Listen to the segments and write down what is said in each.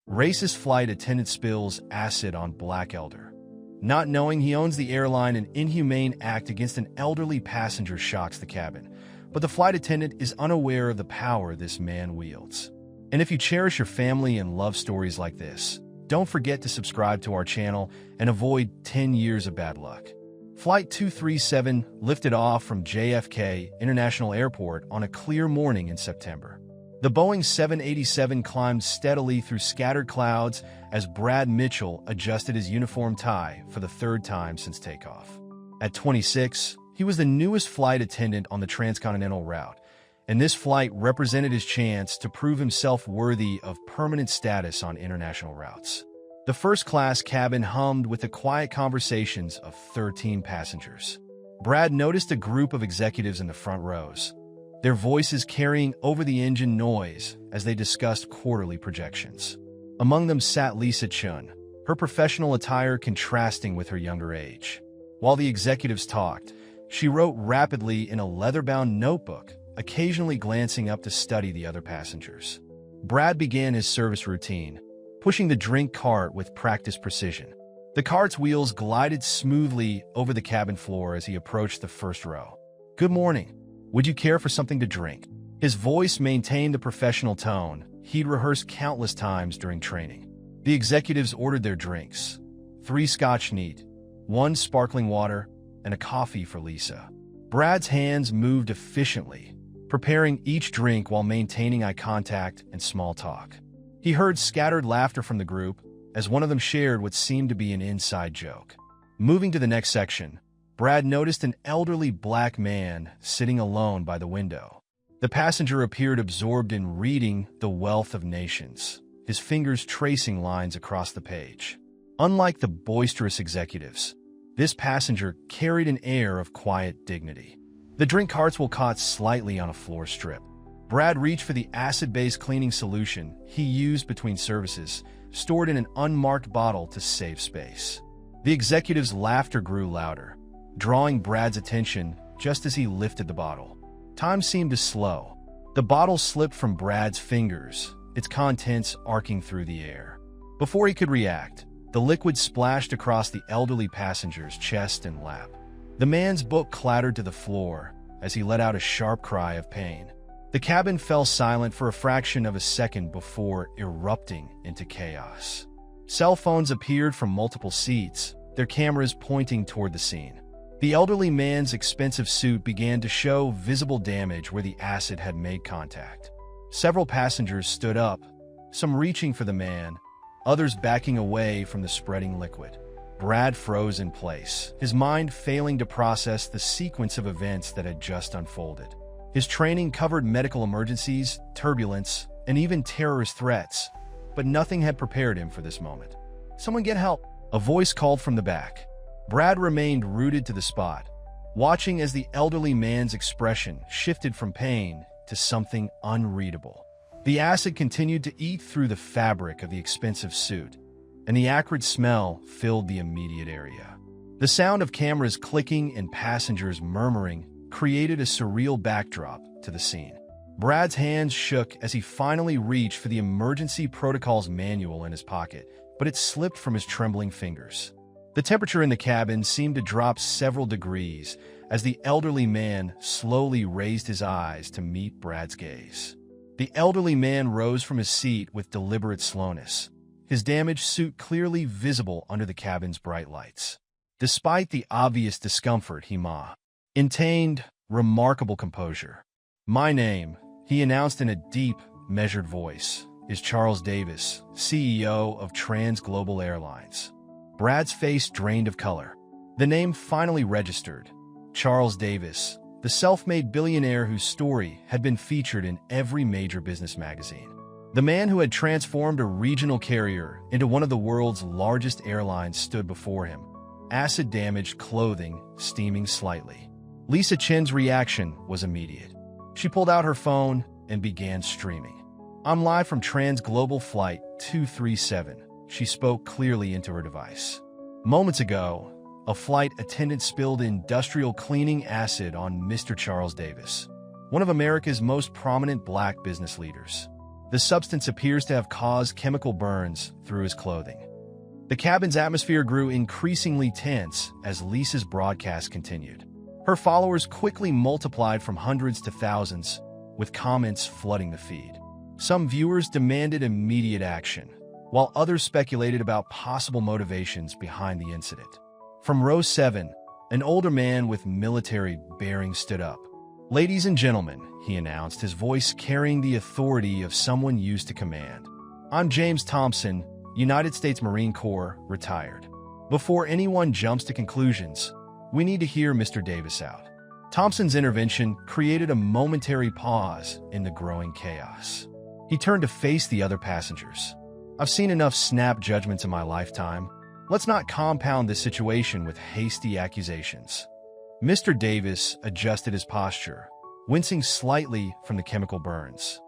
Racist flight attendant spills acid on black elder. Not knowing he owns the airline, an inhumane act against an elderly passenger shocks the cabin, but the flight attendant is unaware of the power this man wields. And if you cherish your family and love stories like this, don't forget to subscribe to our channel and avoid 10 years of bad luck. Flight 237 lifted off from JFK International Airport on a clear morning in September. The Boeing 787 climbed steadily through scattered clouds as Brad Mitchell adjusted his uniform tie for the third time since takeoff. At 26, he was the newest flight attendant on the transcontinental route, and this flight represented his chance to prove himself worthy of permanent status on international routes. The first-class cabin hummed with the quiet conversations of 13 passengers. Brad noticed a group of executives in the front rows, their voices carrying over-the-engine noise as they discussed quarterly projections. Among them sat Lisa Chun, her professional attire contrasting with her younger age. While the executives talked, she wrote rapidly in a leather-bound notebook, occasionally glancing up to study the other passengers. Brad began his service routine, pushing the drink cart with practiced precision. The cart's wheels glided smoothly over the cabin floor as he approached the first row. "Good morning. Would you care for something to drink?" His voice maintained the professional tone he'd rehearsed countless times during training. The executives ordered their drinks: 3 Scotch neat, 1 sparkling water, and a coffee for Lisa. Brad's hands moved efficiently, preparing each drink while maintaining eye contact and small talk. He heard scattered laughter from the group as one of them shared what seemed to be an inside joke. Moving to the next section, Brad noticed an elderly black man sitting alone by the window. The passenger appeared absorbed in reading The Wealth of Nations, his fingers tracing lines across the page. Unlike the boisterous executives, this passenger carried an air of quiet dignity. The drink carts were caught slightly on a floor strip. Brad reached for the acid-based cleaning solution he used between services, stored in an unmarked bottle to save space. The executive's laughter grew louder, drawing Brad's attention just as he lifted the bottle. Time seemed to slow. The bottle slipped from Brad's fingers, its contents arcing through the air. Before he could react, the liquid splashed across the elderly passenger's chest and lap. The man's book clattered to the floor as he let out a sharp cry of pain. The cabin fell silent for a fraction of a second before erupting into chaos. Cell phones appeared from multiple seats, their cameras pointing toward the scene. The elderly man's expensive suit began to show visible damage where the acid had made contact. Several passengers stood up, some reaching for the man, others backing away from the spreading liquid. Brad froze in place, his mind failing to process the sequence of events that had just unfolded. His training covered medical emergencies, turbulence, and even terrorist threats, but nothing had prepared him for this moment. "Someone get help!" A voice called from the back. Brad remained rooted to the spot, watching as the elderly man's expression shifted from pain to something unreadable. The acid continued to eat through the fabric of the expensive suit, and the acrid smell filled the immediate area. The sound of cameras clicking and passengers murmuring created a surreal backdrop to the scene. Brad's hands shook as he finally reached for the emergency protocols manual in his pocket, but it slipped from his trembling fingers. The temperature in the cabin seemed to drop several degrees as the elderly man slowly raised his eyes to meet Brad's gaze. The elderly man rose from his seat with deliberate slowness, his damaged suit clearly visible under the cabin's bright lights. Despite the obvious discomfort, he maintained remarkable composure. "My name," he announced in a deep, measured voice, "is Charles Davis, CEO of Global Airlines." Brad's face drained of color. The name finally registered. Charles Davis, the self-made billionaire whose story had been featured in every major business magazine. The man who had transformed a regional carrier into one of the world's largest airlines stood before him, acid-damaged clothing steaming slightly. Lisa Chen's reaction was immediate. She pulled out her phone and began streaming. "I'm live from Global Flight 237, she spoke clearly into her device. Moments ago, a flight attendant spilled industrial cleaning acid on Mr. Charles Davis, one of America's most prominent black business leaders. The substance appears to have caused chemical burns through his clothing. The cabin's atmosphere grew increasingly tense as Lisa's broadcast continued. Her followers quickly multiplied from hundreds to thousands, with comments flooding the feed. Some viewers demanded immediate action, while others speculated about possible motivations behind the incident. From row 7, an older man with military bearings stood up. "Ladies and gentlemen," he announced, his voice carrying the authority of someone used to command. "I'm James Thompson, United States Marine Corps, retired. Before anyone jumps to conclusions, we need to hear Mr. Davis out." Thompson's intervention created a momentary pause in the growing chaos. He turned to face the other passengers. "I've seen enough snap judgments in my lifetime. Let's not compound this situation with hasty accusations." Mr. Davis adjusted his posture, wincing slightly from the chemical burns.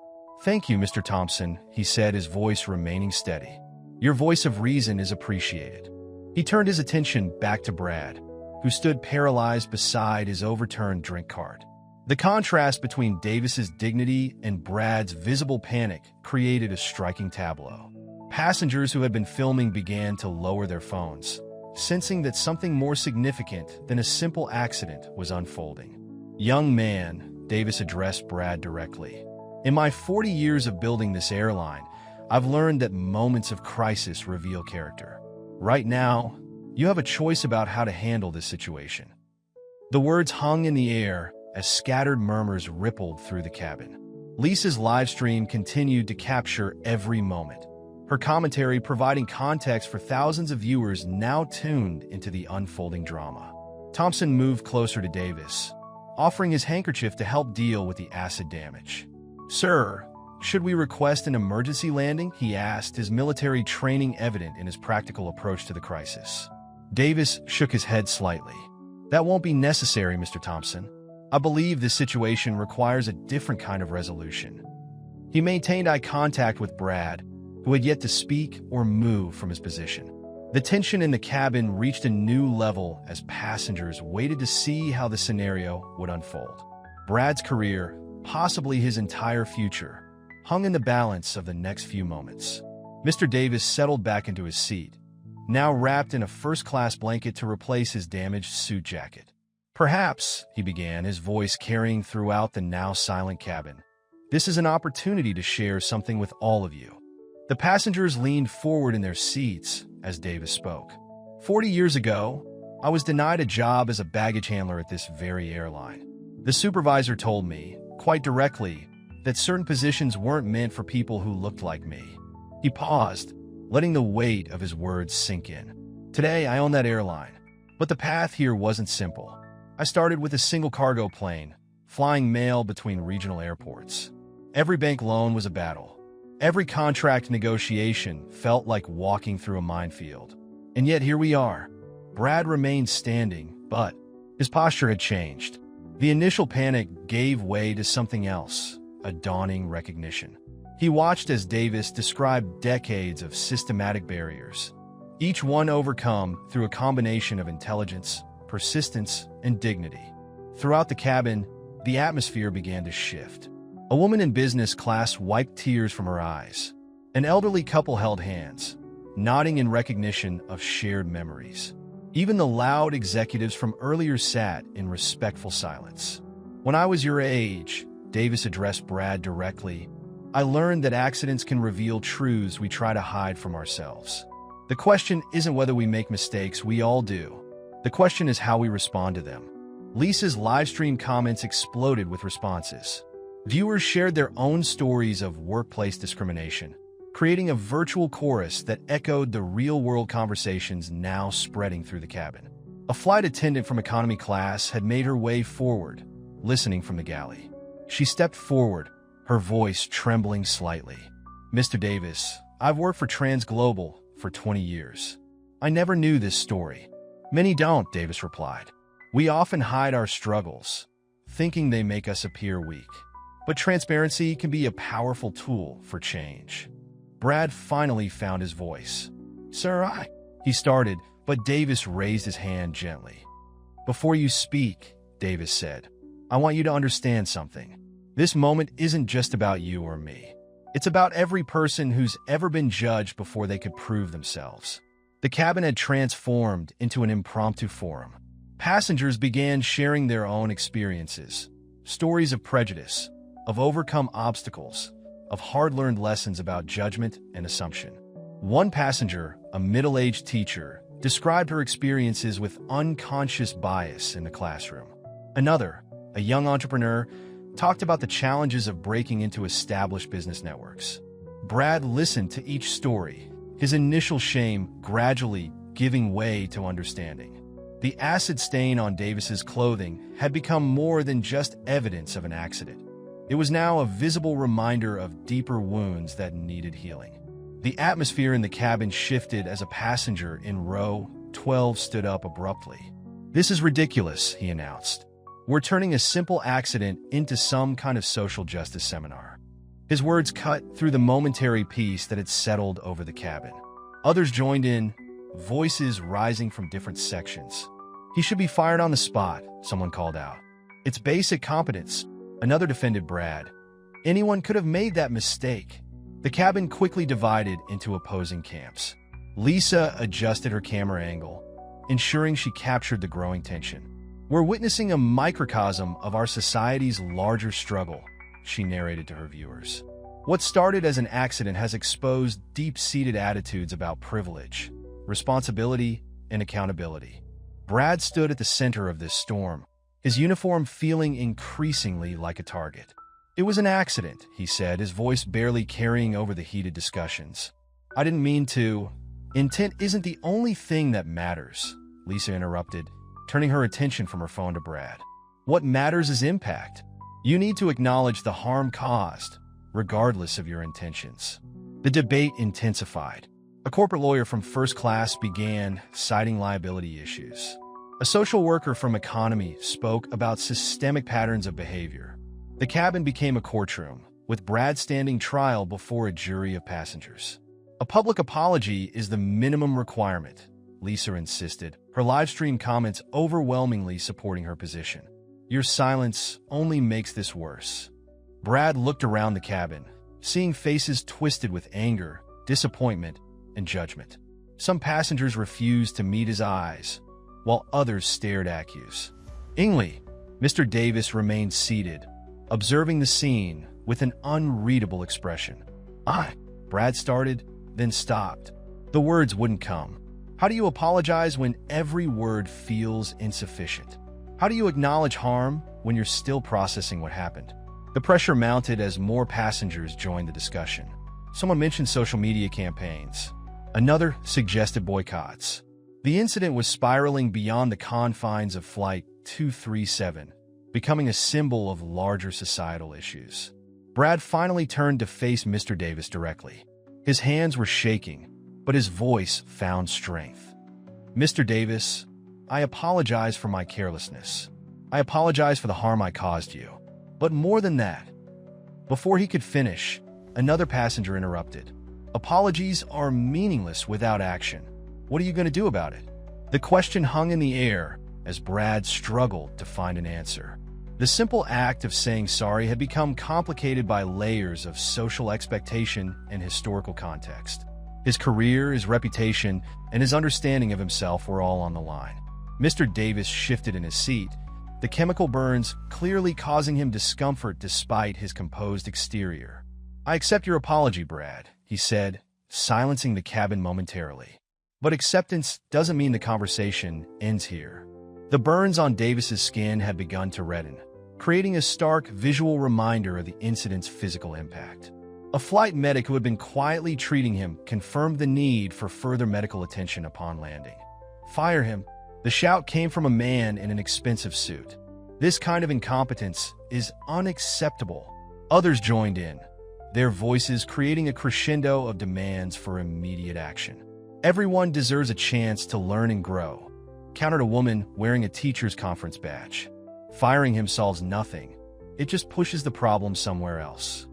"Thank you, Mr. Thompson," he said, his voice remaining steady. "Your voice of reason is appreciated." He turned his attention back to Brad, who stood paralyzed beside his overturned drink cart. The contrast between Davis's dignity and Brad's visible panic created a striking tableau. Passengers who had been filming began to lower their phones, sensing that something more significant than a simple accident was unfolding. "Young man," Davis addressed Brad directly, "in my 40 years of building this airline, I've learned that moments of crisis reveal character. Right now, you have a choice about how to handle this situation." The words hung in the air as scattered murmurs rippled through the cabin. Lisa's live stream continued to capture every moment, her commentary providing context for thousands of viewers now tuned into the unfolding drama. Thompson moved closer to Davis, offering his handkerchief to help deal with the acid damage. "Sir, should we request an emergency landing?" he asked, his military training evident in his practical approach to the crisis. Davis shook his head slightly. "That won't be necessary, Mr. Thompson. I believe this situation requires a different kind of resolution." He maintained eye contact with Brad, who had yet to speak or move from his position. The tension in the cabin reached a new level as passengers waited to see how the scenario would unfold. Brad's career, possibly his entire future, hung in the balance of the next few moments. Mr. Davis settled back into his seat, now wrapped in a first-class blanket to replace his damaged suit jacket. "Perhaps," he began, his voice carrying throughout the now silent cabin, "this is an opportunity to share something with all of you." The passengers leaned forward in their seats as Davis spoke. 40 years ago, I was denied a job as a baggage handler at this very airline. The supervisor told me, quite directly, that certain positions weren't meant for people who looked like me. He paused, letting the weight of his words sink in. Today, I own that airline, but the path here wasn't simple. I started with a single cargo plane, flying mail between regional airports. Every bank loan was a battle. Every contract negotiation felt like walking through a minefield. And yet here we are. Brad remained standing, but his posture had changed. The initial panic gave way to something else, a dawning recognition. He watched as Davis described decades of systematic barriers, each one overcome through a combination of intelligence, persistence, and dignity. Throughout the cabin, the atmosphere began to shift. A woman in business class wiped tears from her eyes. An elderly couple held hands, nodding in recognition of shared memories. Even the loud executives from earlier sat in respectful silence. "When I was your age," Davis addressed Brad directly, "I learned that accidents can reveal truths we try to hide from ourselves. The question isn't whether we make mistakes, we all do. The question is how we respond to them." Lisa's livestream comments exploded with responses. Viewers shared their own stories of workplace discrimination, creating a virtual chorus that echoed the real-world conversations now spreading through the cabin. A flight attendant from economy class had made her way forward, listening from the galley. She stepped forward, her voice trembling slightly. "Mr. Davis, I've worked for TransGlobal for 20 years. I never knew this story." "Many don't," Davis replied. "We often hide our struggles, thinking they make us appear weak. But transparency can be a powerful tool for change." Brad finally found his voice. "Sir, he started, but Davis raised his hand gently. "Before you speak," Davis said, "I want you to understand something. This moment isn't just about you or me. It's about every person who's ever been judged before they could prove themselves. The cabin had transformed into an impromptu forum. Passengers began sharing their own experiences, stories of prejudice, of overcome obstacles, of hard-learned lessons about judgment and assumption. One passenger, a middle-aged teacher, described her experiences with unconscious bias in the classroom. Another, a young entrepreneur, talked about the challenges of breaking into established business networks. Brad listened to each story, his initial shame gradually giving way to understanding. The acid stain on Davis's clothing had become more than just evidence of an accident. It was now a visible reminder of deeper wounds that needed healing. The atmosphere in the cabin shifted as a passenger in row 12 stood up abruptly. "This is ridiculous," he announced. "We're turning a simple accident into some kind of social justice seminar." His words cut through the momentary peace that had settled over the cabin. Others joined in, voices rising from different sections. "He should be fired on the spot," someone called out. "It's basic competence," another defended Brad. "Anyone could have made that mistake." The cabin quickly divided into opposing camps. Lisa adjusted her camera angle, ensuring she captured the growing tension. "We're witnessing a microcosm of our society's larger struggle," she narrated to her viewers. "What started as an accident has exposed deep-seated attitudes about privilege, responsibility, and accountability." Brad stood at the center of this storm, his uniform feeling increasingly like a target. "It was an accident," he said, his voice barely carrying over the heated discussions. "I didn't mean to." "Intent isn't the only thing that matters," Lisa interrupted, turning her attention from her phone to Brad. "What matters is impact. You need to acknowledge the harm caused, regardless of your intentions." The debate intensified. A corporate lawyer from First Class began citing liability issues. A social worker from Economy spoke about systemic patterns of behavior. The cabin became a courtroom, with Brad standing trial before a jury of passengers. "A public apology is the minimum requirement," Lisa insisted, her livestream comments overwhelmingly supporting her position. "Your silence only makes this worse." Brad looked around the cabin, seeing faces twisted with anger, disappointment, and judgment. Some passengers refused to meet his eyes, while others stared accused. Ingley, Mr. Davis remained seated, observing the scene with an unreadable expression. Brad started, then stopped. The words wouldn't come. How do you apologize when every word feels insufficient? How do you acknowledge harm when you're still processing what happened? The pressure mounted as more passengers joined the discussion. Someone mentioned social media campaigns. Another suggested boycotts. The incident was spiraling beyond the confines of Flight 237, becoming a symbol of larger societal issues. Brad finally turned to face Mr. Davis directly. His hands were shaking, but his voice found strength. "Mr. Davis, I apologize for my carelessness. I apologize for the harm I caused you. But more than that." Before he could finish, another passenger interrupted. "Apologies are meaningless without action. What are you going to do about it?" The question hung in the air as Brad struggled to find an answer. The simple act of saying sorry had become complicated by layers of social expectation and historical context. His career, his reputation, and his understanding of himself were all on the line. Mr. Davis shifted in his seat, the chemical burns clearly causing him discomfort despite his composed exterior. "I accept your apology, Brad," he said, silencing the cabin momentarily. "But acceptance doesn't mean the conversation ends here." The burns on Davis's skin had begun to redden, creating a stark visual reminder of the incident's physical impact. A flight medic who had been quietly treating him confirmed the need for further medical attention upon landing. "Fire him!" The shout came from a man in an expensive suit. "This kind of incompetence is unacceptable." Others joined in, their voices creating a crescendo of demands for immediate action. "Everyone deserves a chance to learn and grow," countered a woman wearing a teacher's conference badge. "Firing him solves nothing. It just pushes the problem somewhere else."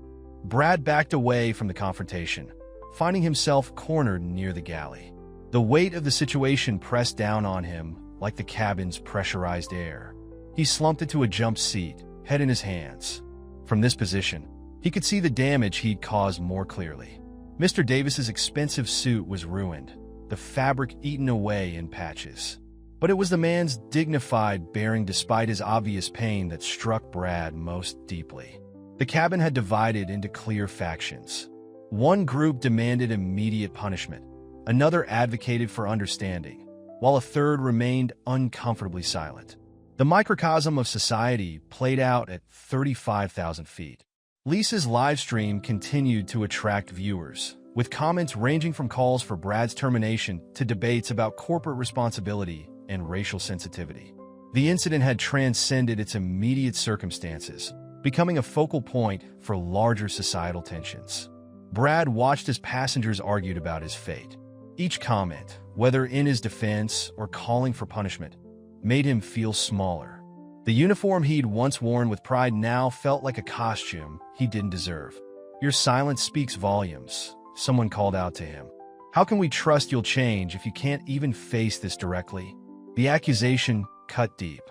Brad backed away from the confrontation, finding himself cornered near the galley. The weight of the situation pressed down on him like the cabin's pressurized air. He slumped into a jump seat, head in his hands. From this position, He could see the damage he'd caused more clearly. Mr. Davis's expensive suit was ruined, the fabric eaten away in patches. But it was the man's dignified bearing despite his obvious pain that struck Brad most deeply. The cabin had divided into clear factions. One group demanded immediate punishment, another advocated for understanding, while a third remained uncomfortably silent. The microcosm of society played out at 35,000 feet. Lisa's live stream continued to attract viewers, with comments ranging from calls for Brad's termination to debates about corporate responsibility and racial sensitivity. The incident had transcended its immediate circumstances, becoming a focal point for larger societal tensions. Brad watched as passengers argued about his fate. Each comment, whether in his defense or calling for punishment, made him feel smaller. The uniform he'd once worn with pride now felt like a costume he didn't deserve. "Your silence speaks volumes," someone called out to him. "How can we trust you'll change if you can't even face this directly?" The accusation cut deep.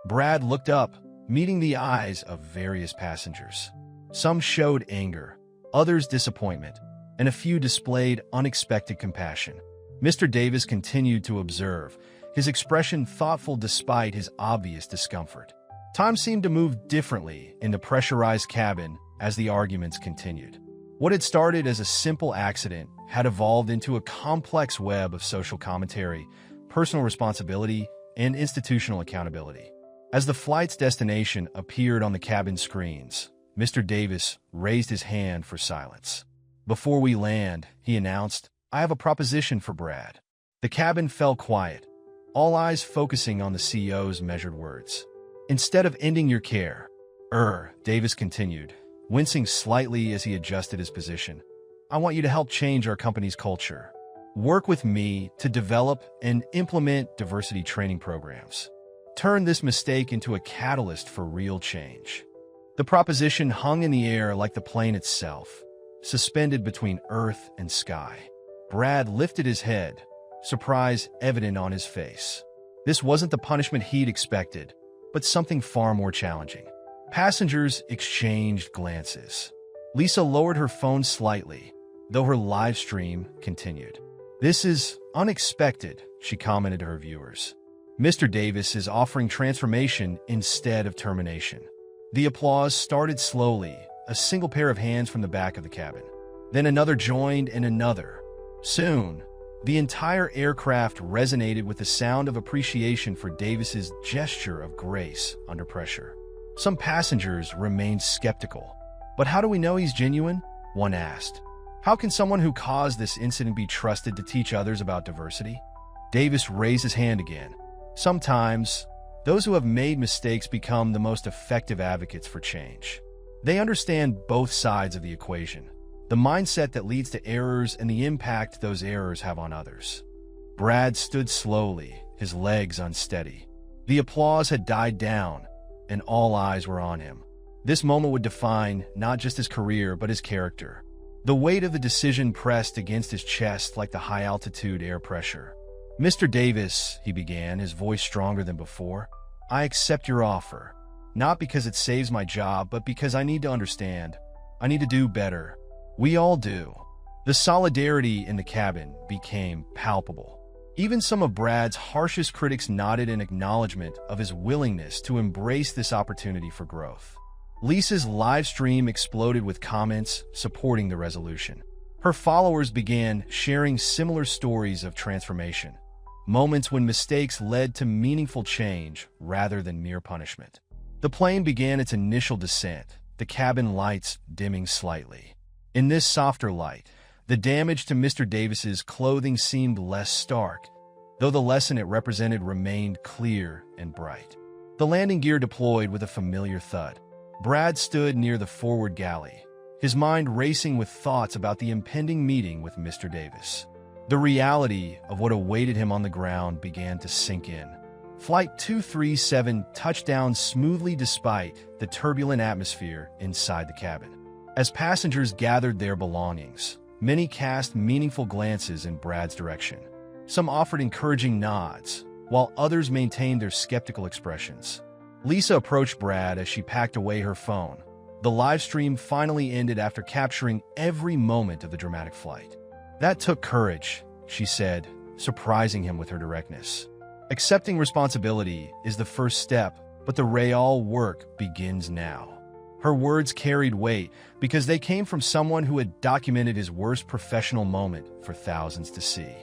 Brad looked up, meeting the eyes of various passengers. Some showed anger, others disappointment, and a few displayed unexpected compassion. Mr. Davis continued to observe, his expression thoughtful despite his obvious discomfort. Time seemed to move differently in the pressurized cabin as the arguments continued. What had started as a simple accident had evolved into a complex web of social commentary, personal responsibility, and institutional accountability. As the flight's destination appeared on the cabin screens, Mr. Davis raised his hand for silence. "Before we land," he announced, "I have a proposition for Brad." The cabin fell quiet, all eyes focusing on the CEO's measured words. "Instead of ending your care," Davis continued, wincing slightly as he adjusted his position, "I want you to help change our company's culture. Work with me to develop and implement diversity training programs. Turn this mistake into a catalyst for real change." The proposition hung in the air like the plane itself, suspended between earth and sky. Brad lifted his head, surprise evident on his face. This wasn't the punishment he'd expected, but something far more challenging. Passengers exchanged glances. Lisa lowered her phone slightly, though her live stream continued. "This is unexpected," she commented to her viewers. "Mr. Davis is offering transformation instead of termination." The applause started slowly, a single pair of hands from the back of the cabin. Then another joined and another. Soon, the entire aircraft resonated with the sound of appreciation for Davis's gesture of grace under pressure. Some passengers remained skeptical. "But how do we know he's genuine?" one asked. "How can someone who caused this incident be trusted to teach others about diversity?" Davis raised his hand again. "Sometimes, those who have made mistakes become the most effective advocates for change. They understand both sides of the equation, the mindset that leads to errors and the impact those errors have on others." Brad stood slowly, his legs unsteady. The applause had died down, and all eyes were on him. This moment would define not just his career, but his character. The weight of the decision pressed against his chest like the high-altitude air pressure. "Mr. Davis," he began, his voice stronger than before, "I accept your offer, not because it saves my job, but because I need to understand. I need to do better. We all do." The solidarity in the cabin became palpable. Even some of Brad's harshest critics nodded in acknowledgement of his willingness to embrace this opportunity for growth. Lisa's live stream exploded with comments supporting the resolution. Her followers began sharing similar stories of transformation, moments when mistakes led to meaningful change rather than mere punishment. The plane began its initial descent, the cabin lights dimming slightly. In this softer light, the damage to Mr. Davis's clothing seemed less stark, though the lesson it represented remained clear and bright. The landing gear deployed with a familiar thud. Brad stood near the forward galley, his mind racing with thoughts about the impending meeting with Mr. Davis. The reality of what awaited him on the ground began to sink in. Flight 237 touched down smoothly despite the turbulent atmosphere inside the cabin. As passengers gathered their belongings, many cast meaningful glances in Brad's direction. Some offered encouraging nods, while others maintained their skeptical expressions. Lisa approached Brad as she packed away her phone, The live stream finally ended after capturing every moment of the dramatic flight. "That took courage," she said, surprising him with her directness. "Accepting responsibility is the first step, but the real work begins now." Her words carried weight because they came from someone who had documented his worst professional moment for thousands to see.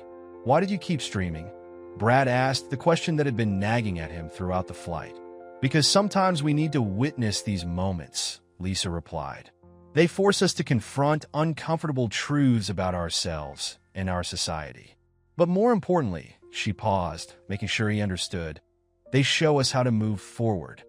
"Why did you keep streaming?" Brad asked, the question that had been nagging at him throughout the flight. "Because sometimes we need to witness these moments," Lisa replied. "They force us to confront uncomfortable truths about ourselves and our society. But more importantly," she paused, making sure he understood, "they show us how to move forward."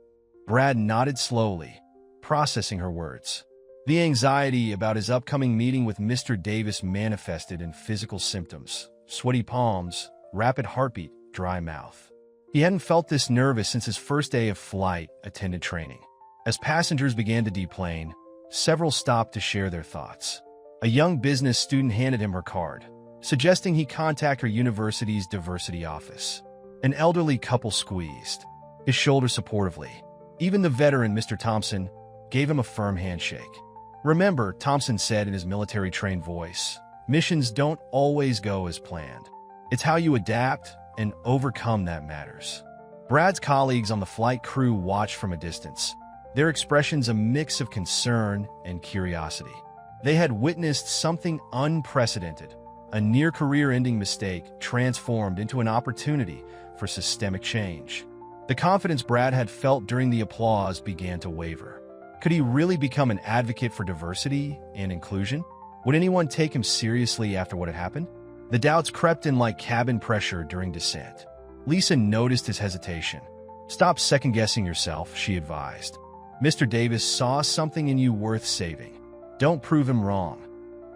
Brad nodded slowly, processing her words. The anxiety about his upcoming meeting with Mr. Davis manifested in physical symptoms: sweaty palms, rapid heartbeat, dry mouth. He hadn't felt this nervous since his first day of flight attendant training. As passengers began to deplane, several stopped to share their thoughts. A young business student handed him her card, suggesting he contact her university's diversity office. An elderly couple squeezed his shoulder supportively. Even the veteran, Mr. Thompson, gave him a firm handshake. "Remember," Thompson said in his military-trained voice, "missions don't always go as planned. It's how you adapt and overcome that matters." Brad's colleagues on the flight crew watched from a distance, their expressions a mix of concern and curiosity. They had witnessed something unprecedented, a near-career-ending mistake transformed into an opportunity for systemic change. The confidence Brad had felt during the applause began to waver. Could he really become an advocate for diversity and inclusion? Would anyone take him seriously after what had happened? The doubts crept in like cabin pressure during descent. Lisa noticed his hesitation. "Stop second-guessing yourself," she advised. "Mr. Davis saw something in you worth saving. Don't prove him wrong."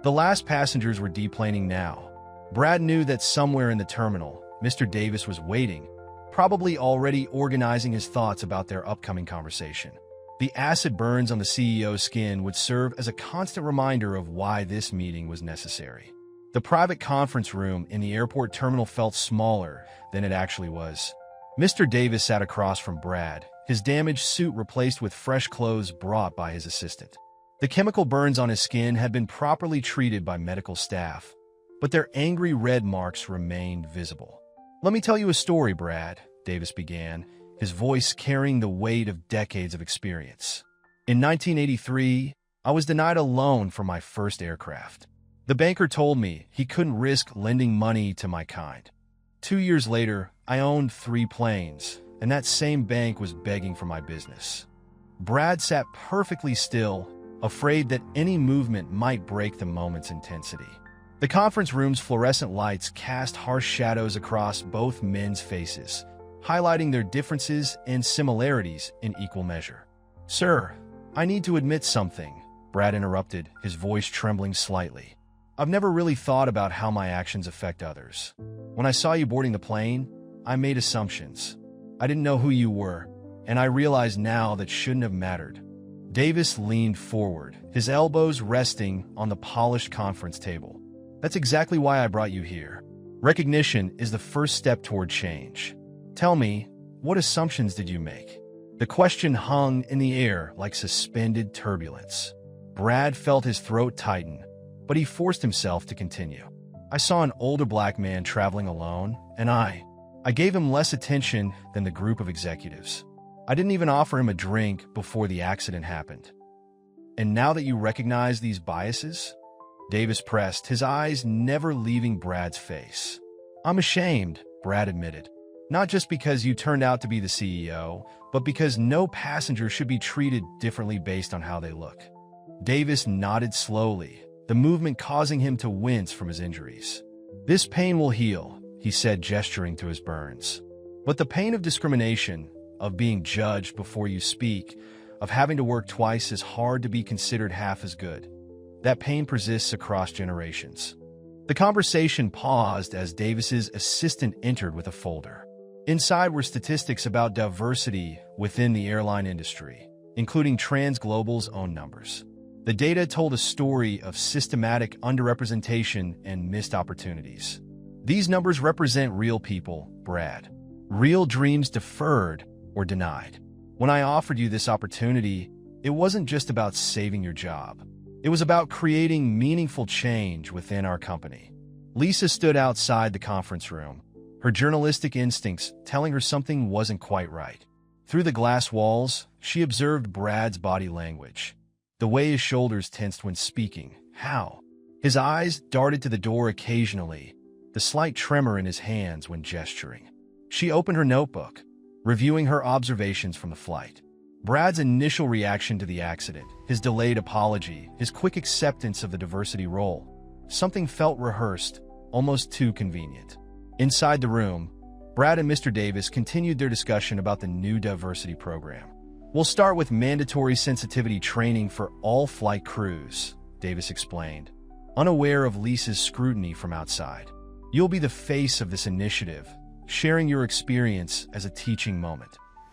The last passengers were deplaning now. Brad knew that somewhere in the terminal, Mr. Davis was waiting, probably already organizing his thoughts about their upcoming conversation. The acid burns on the CEO's skin would serve as a constant reminder of why this meeting was necessary. The private conference room in the airport terminal felt smaller than it actually was. Mr. Davis sat across from Brad, his damaged suit replaced with fresh clothes brought by his assistant. The chemical burns on his skin had been properly treated by medical staff, but their angry red marks remained visible. "Let me tell you a story, Brad," Davis began, his voice carrying the weight of decades of experience. "In 1983, I was denied a loan for my first aircraft. The banker told me he couldn't risk lending money to my kind. 2 years later, I owned 3 planes, and that same bank was begging for my business." Brad sat perfectly still, afraid that any movement might break the moment's intensity. The conference room's fluorescent lights cast harsh shadows across both men's faces, highlighting their differences and similarities in equal measure. "Sir, I need to admit something," Brad interrupted, his voice trembling slightly. "I've never really thought about how my actions affect others. When I saw you boarding the plane, I made assumptions. I didn't know who you were, and I realize now that shouldn't have mattered." Davis leaned forward, his elbows resting on the polished conference table. "That's exactly why I brought you here. Recognition is the first step toward change. Tell me, what assumptions did you make?" The question hung in the air like suspended turbulence. Brad felt his throat tighten, but he forced himself to continue. "I saw an older black man traveling alone, and I gave him less attention than the group of executives. I didn't even offer him a drink before the accident happened. And now that you recognize these biases?" Davis pressed, his eyes never leaving Brad's face. "I'm ashamed," Brad admitted. "Not just because you turned out to be the CEO, but because no passenger should be treated differently based on how they look." Davis nodded slowly, the movement causing him to wince from his injuries. "This pain will heal," he said, gesturing to his burns. "But the pain of discrimination, of being judged before you speak, of having to work twice as hard to be considered half as good, that pain persists across generations." The conversation paused as Davis's assistant entered with a folder. Inside were statistics about diversity within the airline industry, including TransGlobal's own numbers. The data told a story of systematic underrepresentation and missed opportunities. "These numbers represent real people, Brad. Real dreams deferred or denied. When I offered you this opportunity, it wasn't just about saving your job. It was about creating meaningful change within our company. Lisa stood outside the conference room, her journalistic instincts telling her something wasn't quite right. Through the glass walls, she observed Brad's body language, the way his shoulders tensed when speaking. How? His eyes darted to the door occasionally, the slight tremor in his hands when gesturing. She opened her notebook, reviewing her observations from the flight. Brad's initial reaction to the accident, his delayed apology, his quick acceptance of the diversity role. Something felt rehearsed, almost too convenient. Inside the room, Brad and Mr. Davis continued their discussion about the new diversity program. "We'll start with mandatory sensitivity training for all flight crews," Davis explained, unaware of Lisa's scrutiny from outside. "You'll be the face of this initiative, sharing your experience as a teaching moment."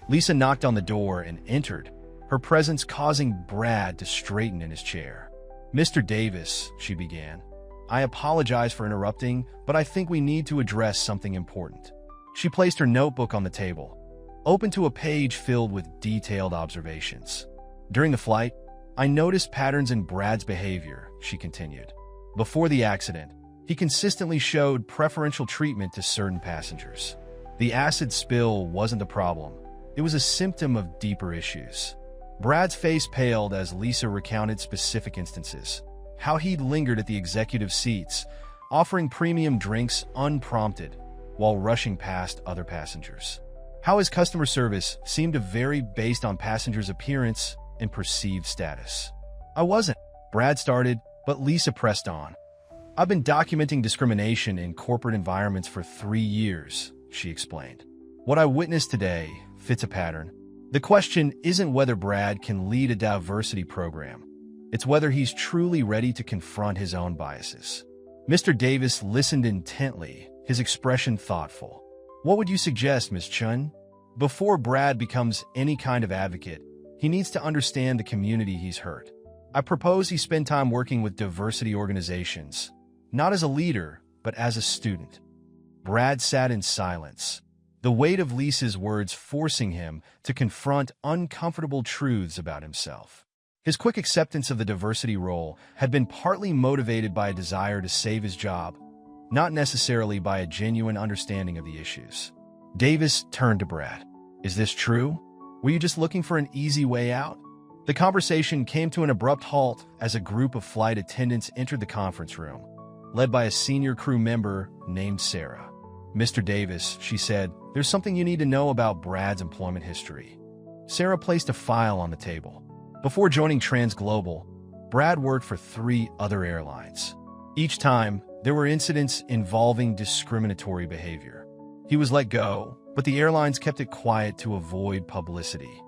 Lisa knocked on the door and entered, her presence causing Brad to straighten in his chair. "Mr. Davis," she began, "I apologize for interrupting, but I think we need to address something important." She placed her notebook on the table, open to a page filled with detailed observations. "During the flight, I noticed patterns in Brad's behavior," she continued. "Before the accident, he consistently showed preferential treatment to certain passengers. The acid spill wasn't the problem. It was a symptom of deeper issues." Brad's face paled as Lisa recounted specific instances. How he'd lingered at the executive seats, offering premium drinks unprompted, while rushing past other passengers. How his customer service seemed to vary based on passengers' appearance and perceived status. "I wasn't," Brad started, but Lisa pressed on. "I've been documenting discrimination in corporate environments for 3 years," she explained. "What I witnessed today fits a pattern. The question isn't whether Brad can lead a diversity program. It's whether he's truly ready to confront his own biases." Mr. Davis listened intently, his expression thoughtful. "What would you suggest, Ms. Chun? Before Brad becomes any kind of advocate, he needs to understand the community he's hurt. I propose he spend time working with diversity organizations, not as a leader, but as a student." Brad sat in silence, the weight of Lisa's words forcing him to confront uncomfortable truths about himself. His quick acceptance of the diversity role had been partly motivated by a desire to save his job, not necessarily by a genuine understanding of the issues. Davis turned to Brad. "Is this true? Were you just looking for an easy way out?" The conversation came to an abrupt halt as a group of flight attendants entered the conference room, led by a senior crew member named Sarah. "Mr. Davis," she said, "there's something you need to know about Brad's employment history." Sarah placed a file on the table. Before joining TransGlobal, Brad worked for 3 other airlines. Each time, there were incidents involving discriminatory behavior. He was let go, but the airlines kept it quiet to avoid publicity.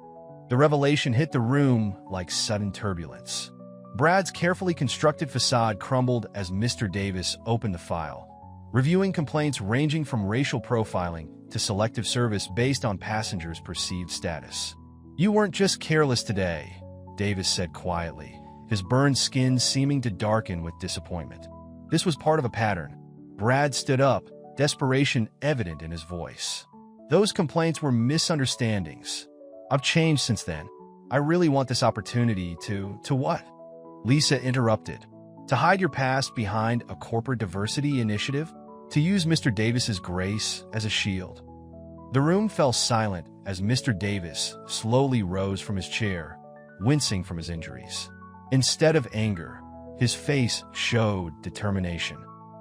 The revelation hit the room like sudden turbulence. Brad's carefully constructed facade crumbled as Mr. Davis opened the file, reviewing complaints ranging from racial profiling to selective service based on passengers' perceived status. "You weren't just careless today," Davis said quietly, his burned skin seeming to darken with disappointment. "This was part of a pattern." Brad stood up, desperation evident in his voice. "Those complaints were misunderstandings. I've changed since then. I really want this opportunity to what?" Lisa interrupted. "To hide your past behind a corporate diversity initiative? To use Mr. Davis's grace as a shield?" The room fell silent as Mr. Davis slowly rose from his chair, wincing from his injuries. Instead of anger, his face showed determination.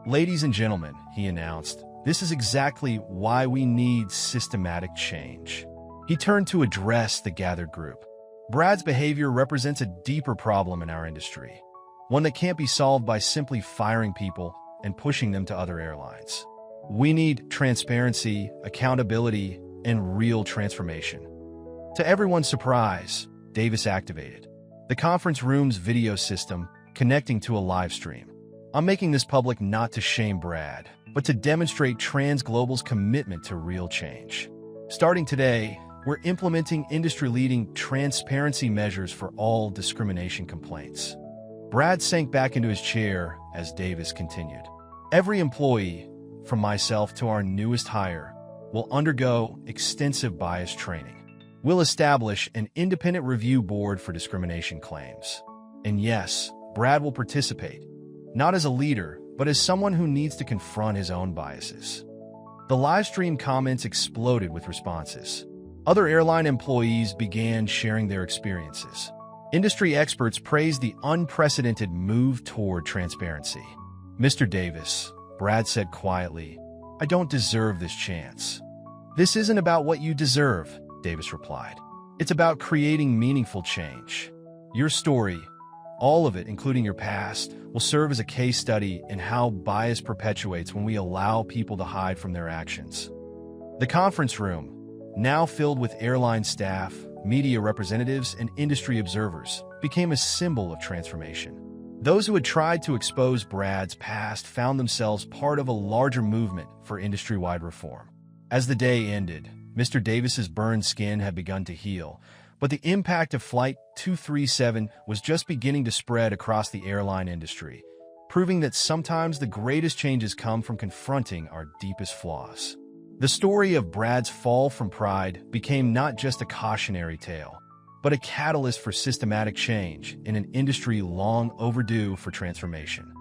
"Ladies and gentlemen," he announced, "this is exactly why we need systematic change." He turned to address the gathered group. "Brad's behavior represents a deeper problem in our industry, one that can't be solved by simply firing people and pushing them to other airlines. We need transparency, accountability, and real transformation." To everyone's surprise, Davis activated the conference room's video system, connecting to a live stream. "I'm making this public not to shame Brad, but to demonstrate TransGlobal's commitment to real change. Starting today, we're implementing industry-leading transparency measures for all discrimination complaints." Brad sank back into his chair as Davis continued. "Every employee, from myself to our newest hire, will undergo extensive bias training. We'll establish an independent review board for discrimination claims. And yes, Brad will participate, not as a leader, but as someone who needs to confront his own biases. The live stream comments exploded with responses. Other airline employees began sharing their experiences. Industry experts praised the unprecedented move toward transparency. "Mr. Davis," Brad said quietly, "I don't deserve this chance." "This isn't about what you deserve," Davis replied. "It's about creating meaningful change. Your story, all of it, including your past, will serve as a case study in how bias perpetuates when we allow people to hide from their actions." The conference room, now filled with airline staff, media representatives, and industry observers, became a symbol of transformation. Those who had tried to expose Brad's past found themselves part of a larger movement for industry-wide reform. As the day ended, Mr. Davis's burned skin had begun to heal, but the impact of Flight 237 was just beginning to spread across the airline industry, proving that sometimes the greatest changes come from confronting our deepest flaws. The story of Brad's fall from pride became not just a cautionary tale, but a catalyst for systematic change in an industry long overdue for transformation.